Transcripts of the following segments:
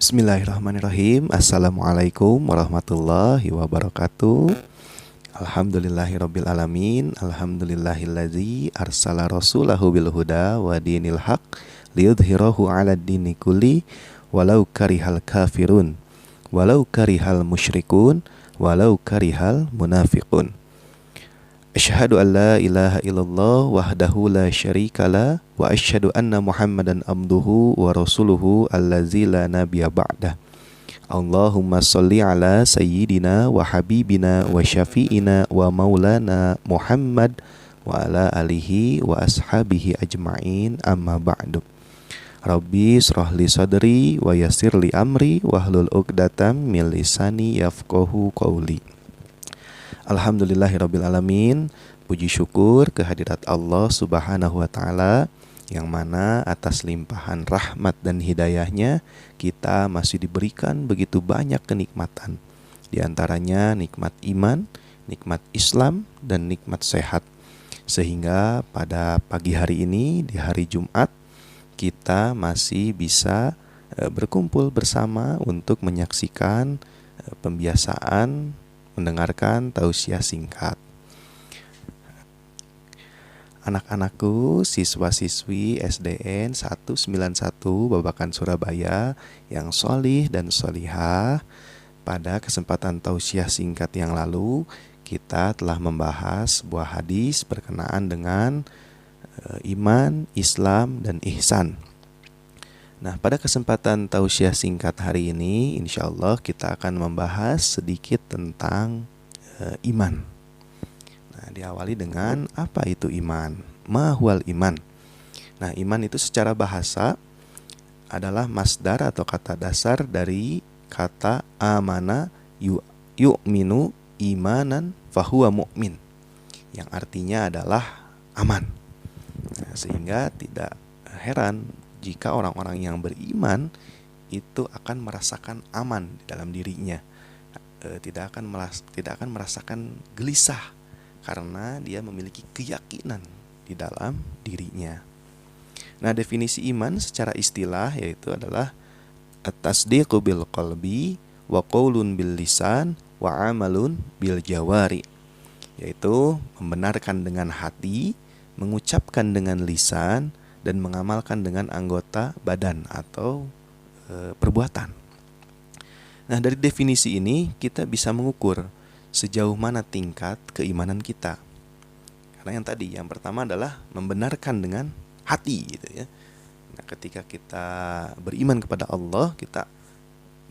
Bismillahirrahmanirrahim. Assalamualaikum warahmatullahi wabarakatuh. Alhamdulillahirabbil alamin. Alhamdulillahilladzi arsala rasulahu bil huda wa dinil haq liyudhhirahu 'alad dini kulli walau karihal kafirun walau karihal musyrikun walau karihal munafiqun. Asyhadu an la ilaha illallah wahdahu la syarikalah wa asyhadu anna Muhammadan abduhu wa rasuluhu allazi la nabiyya ba'dah. Allahumma sholli ala sayyidina wa habibina wa syafi'ina wa maulana Muhammad wa ala alihi wa ashabihi ajma'in, amma ba'du. Rabbi shrah li sadri wa yassir li amri wahlul 'uqdatam min lisani yafqahu qawli. Alhamdulillahirabbil alamin. Puji syukur kehadirat Allah Subhanahu wa taala yang mana atas limpahan rahmat dan hidayahnya kita masih diberikan begitu banyak kenikmatan. Di antaranya nikmat iman, nikmat Islam, dan nikmat sehat. Sehingga pada pagi hari ini di hari Jumat kita masih bisa berkumpul bersama untuk menyaksikan pembiasaan mendengarkan tausiah singkat. Anak-anakku, siswa-siswi SDN 191 Babakan Surabaya yang sholih dan sholihah, pada kesempatan tausiah singkat yang lalu kita telah membahas sebuah hadis berkenaan dengan iman, Islam, dan ihsan. Nah, pada kesempatan tausiah singkat hari ini, insya Allah kita akan membahas sedikit tentang iman. Nah, diawali dengan apa itu iman? Ma huwal iman? Nah, iman itu secara bahasa adalah masdar atau kata dasar dari kata amana yu'minu imanan fahuwa mu'min, yang artinya adalah aman. Nah, sehingga tidak heran jika orang-orang yang beriman itu akan merasakan aman di dalam dirinya, tidak akan merasakan gelisah karena dia memiliki keyakinan di dalam dirinya. Nah, definisi iman secara istilah yaitu adalah at-tasdiqu bil qalbi wa qaulun bil lisan wa amalun bil jawari, yaitu membenarkan dengan hati, mengucapkan dengan lisan, dan mengamalkan dengan anggota badan atau perbuatan. Nah, dari definisi ini kita bisa mengukur sejauh mana tingkat keimanan kita. Karena yang pertama adalah membenarkan dengan hati gitu ya. Nah, ketika kita beriman kepada Allah, kita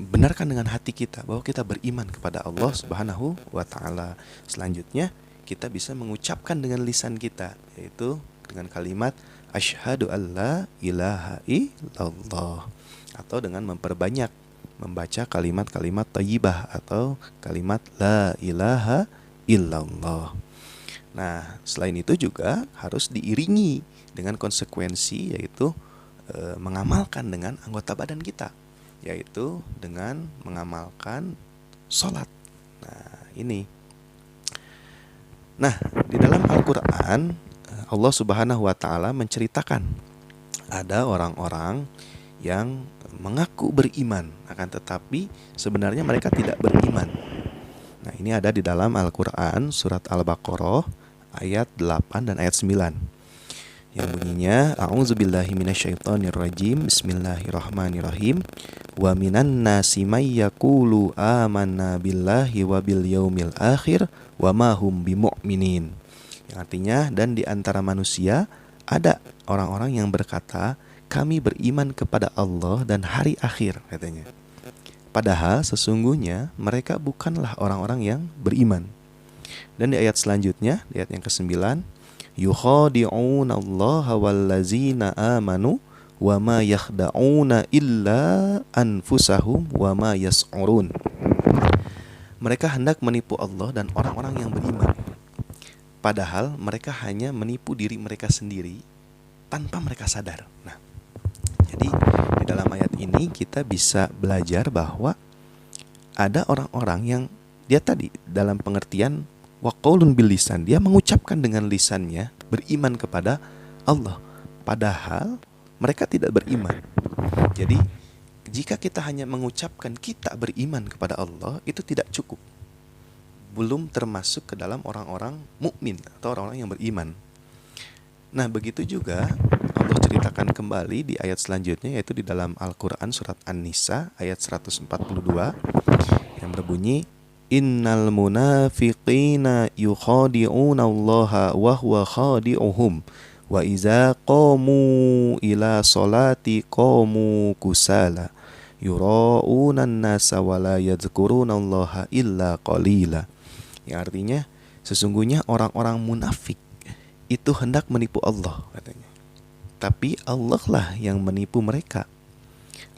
benarkan dengan hati kita bahwa kita beriman kepada Allah Subhanahu wa taala. Selanjutnya, kita bisa mengucapkan dengan lisan kita, yaitu dengan kalimat asyhadu alla ilaha illallah, atau dengan memperbanyak membaca kalimat-kalimat thayyibah atau kalimat la ilaha illallah. Nah, selain itu juga harus diiringi dengan konsekuensi, yaitu mengamalkan dengan anggota badan kita, yaitu dengan mengamalkan sholat. Nah, ini. Nah, di dalam Al-Quran Allah Subhanahu wa taala menceritakan ada orang-orang yang mengaku beriman akan tetapi sebenarnya mereka tidak beriman. Nah, ini ada di dalam Al-Qur'an surat Al-Baqarah ayat 8 dan ayat 9. Yang bunyinya a'udzubillahi minasyaitonirrajim, bismillahirrahmanirrahim, wa minan nasi may yaqulu amanna billahi wa bil yaumil akhir wa ma hum bimu'minin. Yang artinya, dan di antara manusia ada orang-orang yang berkata, kami beriman kepada Allah dan hari akhir, katanya. Padahal sesungguhnya mereka bukanlah orang-orang yang beriman. Dan di ayat selanjutnya, di ayat yang ke-9, yukhadi'una allaha wallazina amanu wa ma yakhda'una illa anfusahum wa ma yas'urun. Mereka hendak menipu Allah dan orang-orang yang beriman, padahal mereka hanya menipu diri mereka sendiri tanpa mereka sadar. Nah, jadi di dalam ayat ini kita bisa belajar bahwa ada orang-orang yang dia tadi dalam pengertian wa qaulun bil lisan, dia mengucapkan dengan lisannya beriman kepada Allah, padahal mereka tidak beriman. Jadi jika kita hanya mengucapkan kita beriman kepada Allah, itu tidak cukup. Belum termasuk ke dalam orang-orang mukmin atau orang-orang yang beriman. Nah, begitu juga Allah ceritakan kembali di ayat selanjutnya, yaitu di dalam Al-Quran surat An-Nisa ayat 142 yang berbunyi, Innal munafiqina yukhadi'una allaha wa huwa khadi'uhum wa iza qamu ila salati qamu kusala yura'unan nasa wa la yadhkuruna allaha illa qalila. Yang artinya, sesungguhnya orang-orang munafik itu hendak menipu Allah, katanya. Tapi Allah lah yang menipu mereka.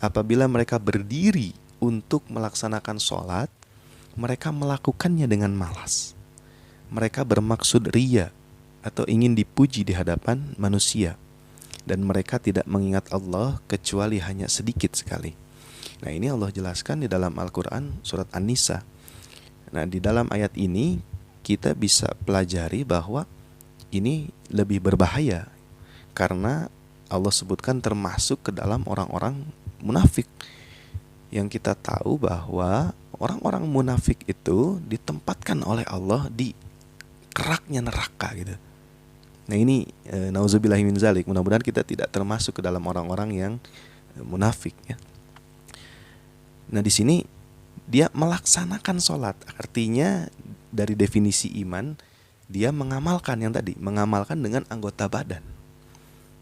Apabila mereka berdiri untuk melaksanakan sholat, mereka melakukannya dengan malas. Mereka bermaksud riya atau ingin dipuji di hadapan manusia. Dan mereka tidak mengingat Allah kecuali hanya sedikit sekali. Nah, ini Allah jelaskan di dalam Al-Quran surat An-Nisa. Nah, di dalam ayat ini kita bisa pelajari bahwa ini lebih berbahaya karena Allah sebutkan termasuk ke dalam orang-orang munafik. Yang kita tahu bahwa orang-orang munafik itu ditempatkan oleh Allah di keraknya neraka gitu. Nah, ini nauzubillahi min zalik. Mudah-mudahan kita tidak termasuk ke dalam orang-orang yang munafik ya. Nah, di sini dia melaksanakan sholat, artinya dari definisi iman dia mengamalkan yang tadi, mengamalkan dengan anggota badan.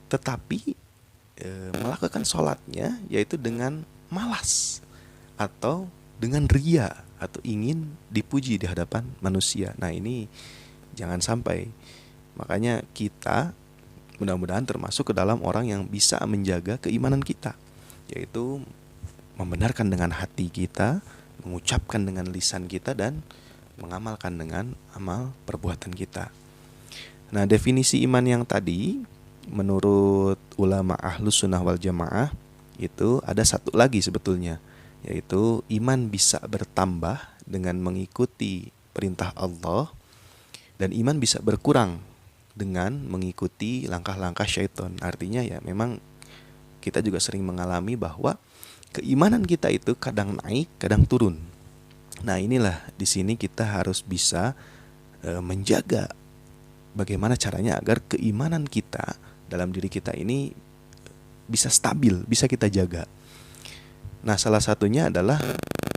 Tetapi melakukan sholatnya yaitu dengan malas atau dengan riya atau ingin dipuji di hadapan manusia. Nah, ini jangan sampai. Makanya kita mudah-mudahan termasuk ke dalam orang yang bisa menjaga keimanan kita, yaitu membenarkan dengan hati kita, mengucapkan dengan lisan kita, dan mengamalkan dengan amal perbuatan kita. Nah, definisi iman yang tadi menurut ulama Ahlus Sunnah wal Jamaah itu ada satu lagi sebetulnya, yaitu iman bisa bertambah dengan mengikuti perintah Allah, dan iman bisa berkurang dengan mengikuti langkah-langkah syaitan. Artinya ya memang kita juga sering mengalami bahwa keimanan kita itu kadang naik, kadang turun. Nah, inilah di sini kita harus bisa menjaga bagaimana caranya agar keimanan kita dalam diri kita ini bisa stabil, bisa kita jaga. Nah, salah satunya adalah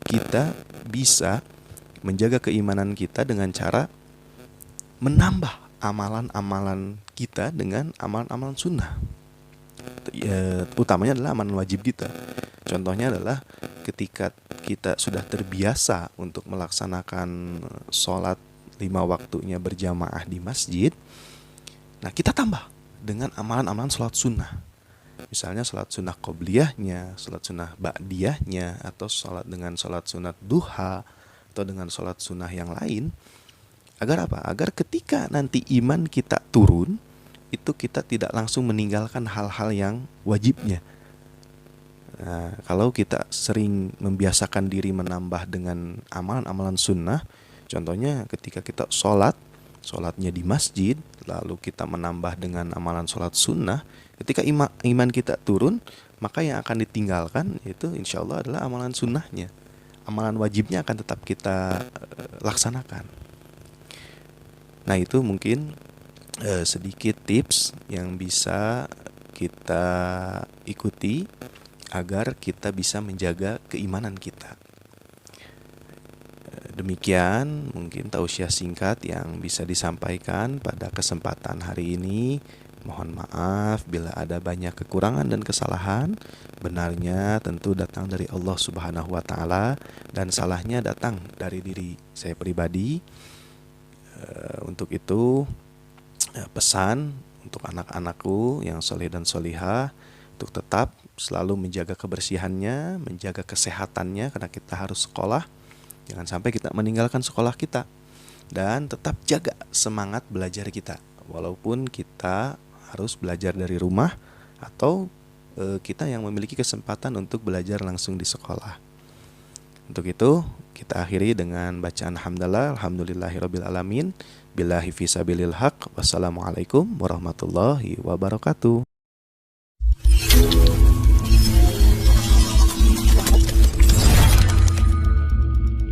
kita bisa menjaga keimanan kita dengan cara menambah amalan-amalan kita dengan amalan-amalan sunnah. Utamanya adalah amalan wajib kita. Contohnya adalah ketika kita sudah terbiasa untuk melaksanakan sholat 5 waktunya berjamaah di masjid, nah kita tambah dengan amalan-amalan sholat sunnah. Misalnya sholat sunnah qobliyahnya, sholat sunnah ba'diyahnya, atau sholat dengan sholat sunat duha, atau dengan sholat sunnah yang lain. Agar apa? Agar ketika nanti iman kita turun, itu kita tidak langsung meninggalkan hal-hal yang wajibnya. Nah, kalau kita sering membiasakan diri menambah dengan amalan-amalan sunnah, contohnya ketika kita sholatnya di masjid, lalu kita menambah dengan amalan sholat sunnah, ketika iman kita turun, maka yang akan ditinggalkan itu insya Allah adalah amalan sunnahnya. Amalan wajibnya akan tetap kita laksanakan. Nah, itu mungkin sedikit tips yang bisa kita ikuti agar kita bisa menjaga keimanan kita. Demikian mungkin tausiah singkat yang bisa disampaikan pada kesempatan hari ini. Mohon maaf bila ada banyak kekurangan dan kesalahan. Benarnya tentu datang dari Allah Subhanahu wa taala dan salahnya datang dari diri saya pribadi. Untuk itu pesan untuk anak-anakku yang soleh dan solihah untuk tetap selalu menjaga kebersihannya, menjaga kesehatannya, karena kita harus sekolah. Jangan sampai kita meninggalkan sekolah kita, dan tetap jaga semangat belajar kita, walaupun kita harus belajar dari rumah atau kita yang memiliki kesempatan untuk belajar langsung di sekolah. Untuk itu kita akhiri dengan bacaan hamdalah, alhamdulillahirabbil alamin, billahi fisabilil haq, wassalamualaikum warahmatullahi wabarakatuh.